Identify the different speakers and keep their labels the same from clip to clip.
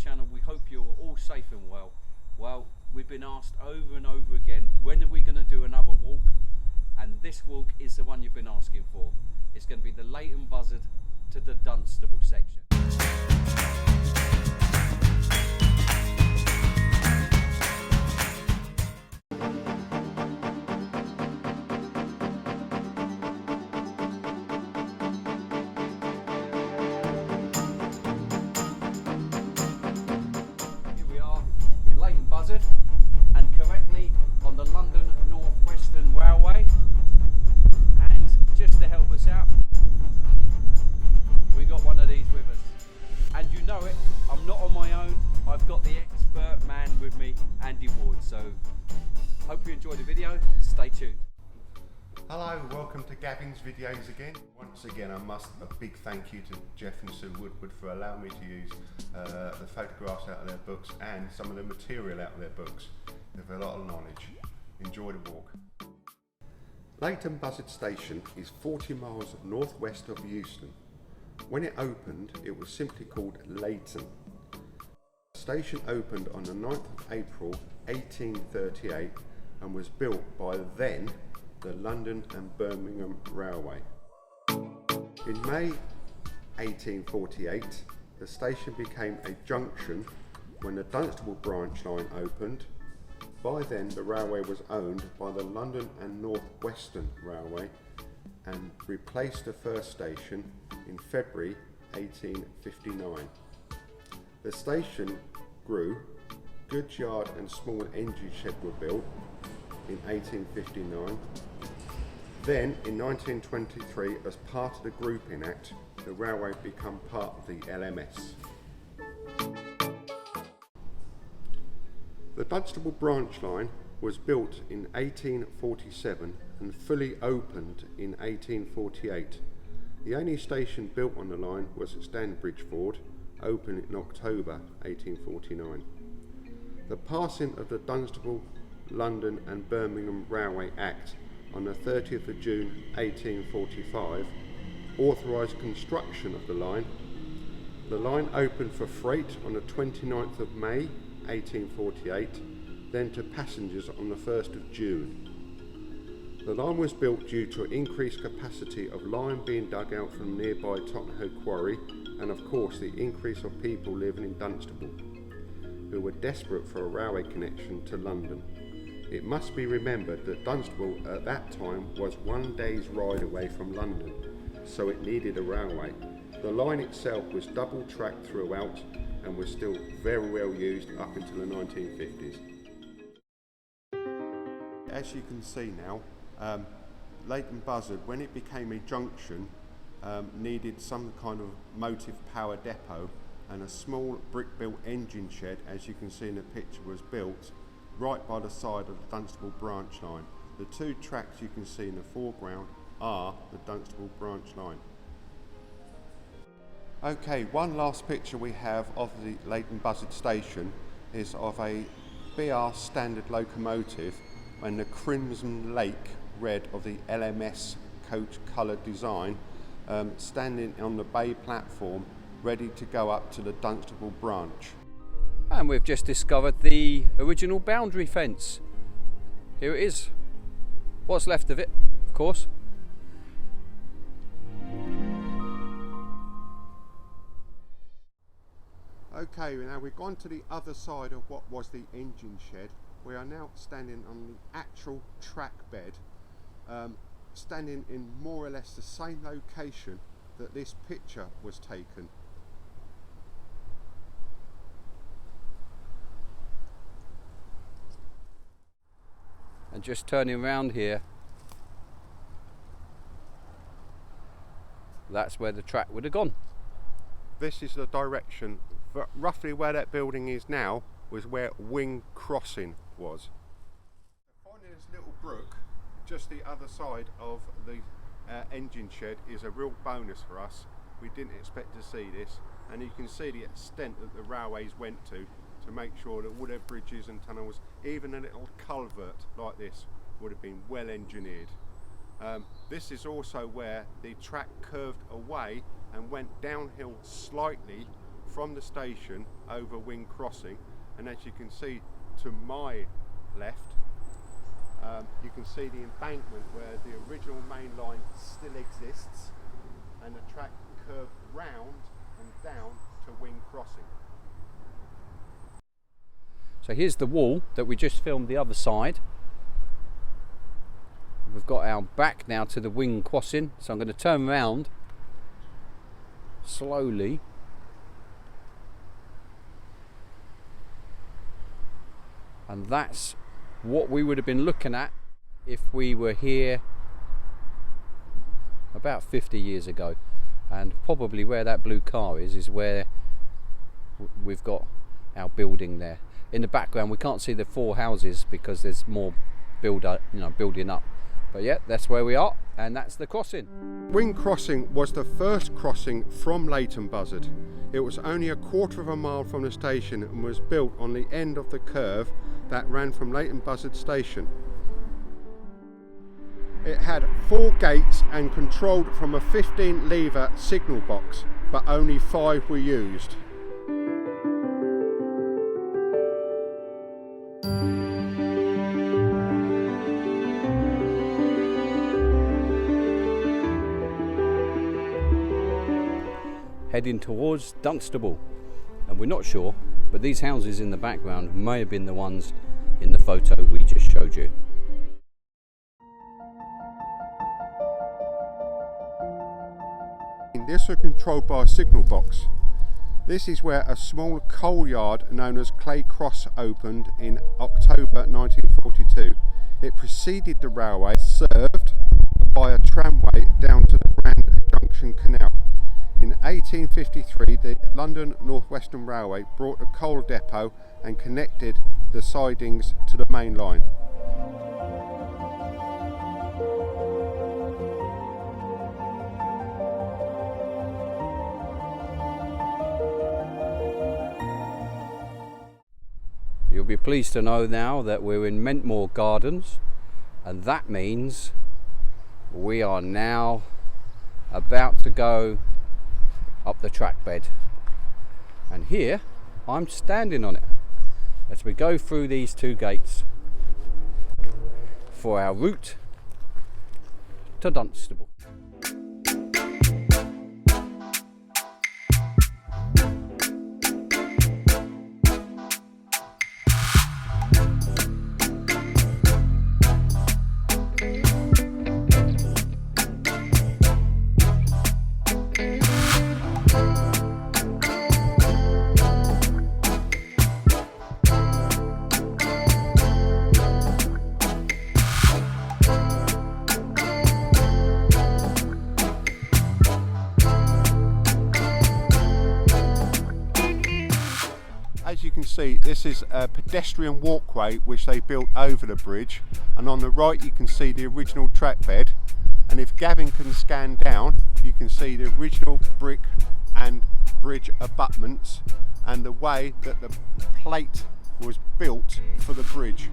Speaker 1: channel. We hope you're all safe and well. Well, we've been asked over and over again, when are we going to do another walk? And this walk is the one you've been asking for. It's going to be the Leighton Buzzard to the Dunstable section. Leighton Buzzard, and correctly on the London North Western Railway. And just to help us out, we got one of these with us. And you know it, I'm not on my own, I've got the expert man with me, Andy Ward. So hope you enjoyed the video, stay tuned.
Speaker 2: Hello, welcome to Gavin's videos again. Once again, a big thank you to Geoff and Sue Woodward for allowing me to use the photographs out of their books and some of the material out of their books. They have a lot of knowledge. Enjoy the walk. Leighton Buzzard Station is 40 miles northwest of Euston. When it opened, it was simply called Leighton. The station opened on the 9th of April 1838 and was built by then the London and Birmingham Railway. In May 1848, the station became a junction when the Dunstable branch line opened. By then, the railway was owned by the London and North Western Railway and replaced the first station in February 1859. The station grew, goods yard and small engine shed were built in 1859. Then in 1923, as part of the Grouping Act, the railway became part of the LMS. The Dunstable branch line was built in 1847 and fully opened in 1848. The only station built on the line was at Stanbridge Ford, opened in October 1849. The passing of the Dunstable, London and Birmingham Railway Act on the 30th of June 1845 authorised construction of the line. The line opened for freight on the 29th of May 1848, then to passengers on the 1st of June. The line was built due to increased capacity of lime being dug out from nearby Tottenham Quarry and of course the increase of people living in Dunstable, who were desperate for a railway connection to London. It must be remembered that Dunstable at that time was 1 day's ride away from London, so it needed a railway. The line itself was double tracked throughout and was still very well used up until the 1950s. As you can see now, Leighton Buzzard, when it became a junction, needed some kind of motive power depot, and a small brick-built engine shed, as you can see in the picture, was built right by the side of the Dunstable branch line. The two tracks you can see in the foreground are the Dunstable branch line. Okay, one last picture we have of the Leighton Buzzard station is of a BR standard locomotive and the crimson lake red of the LMS coach colour design standing on the bay platform ready to go up to the Dunstable branch.
Speaker 1: And we've just discovered the original boundary fence. Here it is. What's left of it, of course.
Speaker 2: Okay, now we've gone to the other side of what was the engine shed. We are now standing on the actual track bed, standing in more or less the same location that this picture was taken.
Speaker 1: And just turning around here, that's where the track would have gone.
Speaker 2: This is the direction, roughly where that building is now, was where Wing Crossing was. Finding this little brook just the other side of the engine shed is a real bonus for us. We didn't expect to see this, and you can see the extent that the railways went to make sure that all their bridges and tunnels, even a little culvert like this, would have been well engineered. This is also where the track curved away and went downhill slightly from the station over Wing Crossing, and as you can see to my left, you can see the embankment where the original main line still exists, and the track curved round and down to Wing Crossing.
Speaker 1: So here's the wall that we just filmed the other side. We've got our back now to the Wing Crossing, so I'm going to turn around slowly. And that's what we would have been looking at if we were here about 50 years ago. And probably where that blue car is where we've got our building there. In the background we can't see the 4 houses because there's more building up. But yeah, that's where we are, and that's the crossing.
Speaker 2: Wing Crossing was the first crossing from Leighton Buzzard. It was only a quarter of a mile from the station and was built on the end of the curve that ran from Leighton Buzzard station. It had 4 gates and controlled from a 15 lever signal box, but only 5 were used.
Speaker 1: Heading towards Dunstable, and we're not sure, but these houses in the background may have been the ones in the photo we just showed you.
Speaker 2: This was controlled by a signal box. This is where a small coal yard known as Clay Cross opened in October 1942. It preceded the railway, served by a tramway down to the Grand Junction Canal. In 1853, the London North Western Railway brought a coal depot and connected the sidings to the main line.
Speaker 1: You'll be pleased to know now that we're in Mentmore Gardens, and that means we are now about to go up the track bed, and here I'm standing on it as we go through these 2 gates for our route to Dunstable.
Speaker 2: As you can see, this is a pedestrian walkway which they built over the bridge, and on the right you can see the original track bed, and if Gavin can scan down you can see the original brick and bridge abutments and the way that the plate was built for the bridge.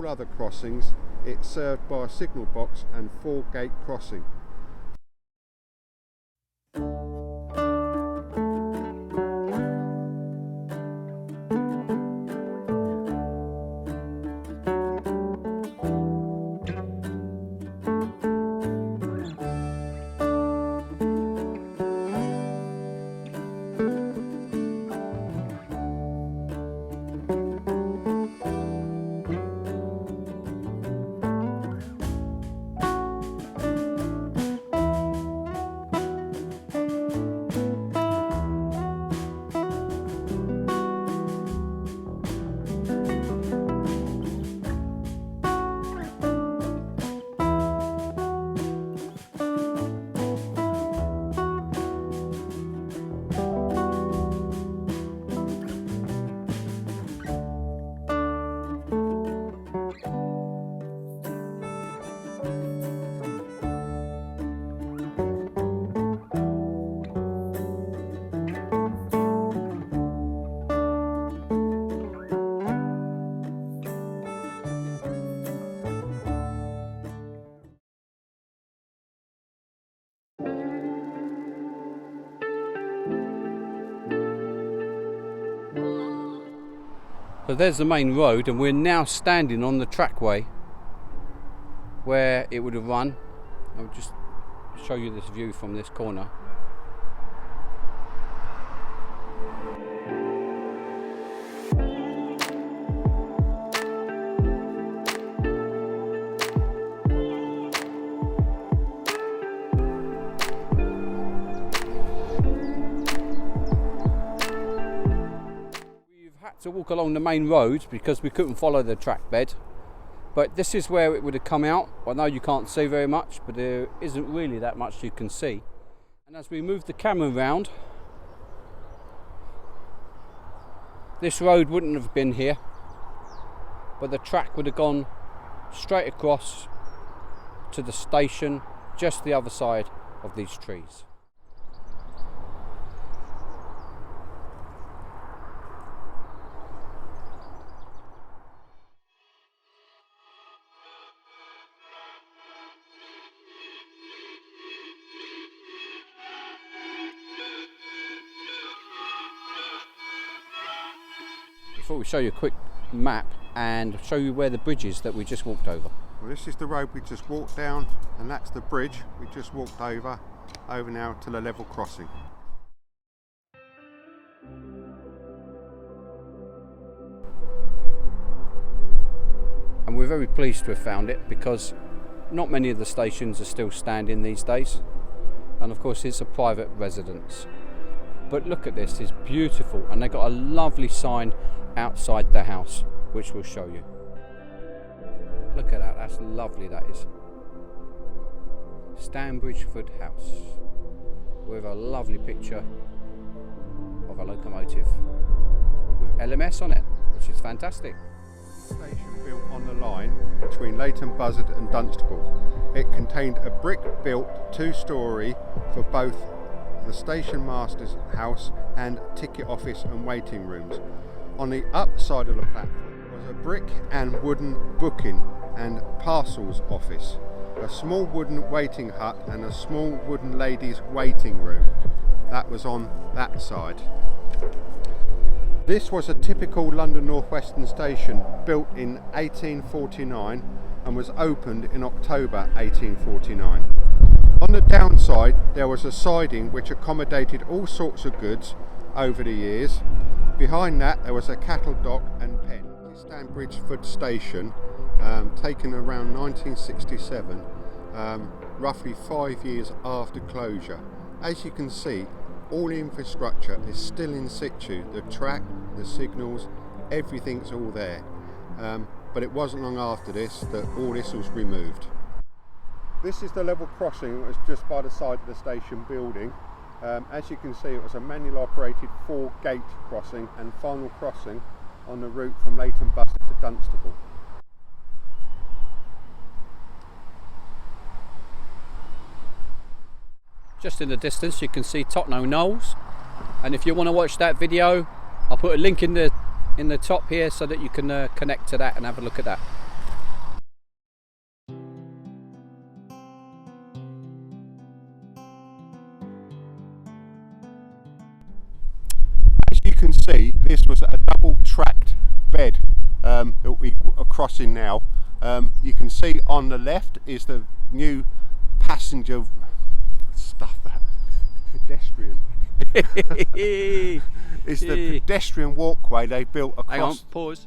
Speaker 2: Other crossings, it's served by a signal box and 4-gate crossing.
Speaker 1: So there's the main road, and we're now standing on the trackway where it would have run. I'll just show you this view from this corner. To walk along the main road because we couldn't follow the track bed, but this is where it would have come out. I know you can't see very much, but there isn't really that much you can see. And as we move the camera around, this road wouldn't have been here, but the track would have gone straight across to the station just the other side of these trees. Before we show you a quick map and show you where the bridge is that we just walked over.
Speaker 2: Well, this is the road we just walked down, and that's the bridge we just walked over now to the level crossing.
Speaker 1: And we're very pleased to have found it because not many of the stations are still standing these days, and of course it's a private residence. But look at this, it's beautiful, and they've got a lovely sign outside the house which we'll show you. Look at that, that's lovely, that is. Stanbridgeford House, with a lovely picture of a locomotive with LMS on it, which is fantastic.
Speaker 2: Station built on the line between Leighton Buzzard and Dunstable. It contained a brick-built two-storey for both the station master's house and ticket office and waiting rooms. On the upside of the platform was a brick and wooden booking and parcels office, a small wooden waiting hut and a small wooden ladies' waiting room. That was on that side. This was a typical London North Western station built in 1849 and was opened in October 1849. On the downside there was a siding which accommodated all sorts of goods over the years. Behind that there was a cattle dock and pen. Stanbridgeford Station, taken around 1967, roughly 5 years after closure. As you can see, all the infrastructure is still in situ. The track, the signals, everything's all there. But it wasn't long after this that all this was removed. This is the level crossing that was just by the side of the station building. As you can see, it was a manual operated 4-gate crossing and final crossing on the route from Leighton Buzzard to Dunstable.
Speaker 1: Just in the distance you can see Tottenham Knowles, and if you want to watch that video I'll put a link in the top here so that you can connect to that and have a look at that.
Speaker 2: As you can see, this was a double tracked bed that we are crossing now. You can see on the left is the new passenger pedestrian. It's the pedestrian walkway they built across.
Speaker 1: Hang on, pause.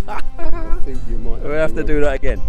Speaker 2: I think you might
Speaker 1: We'll have to do that again.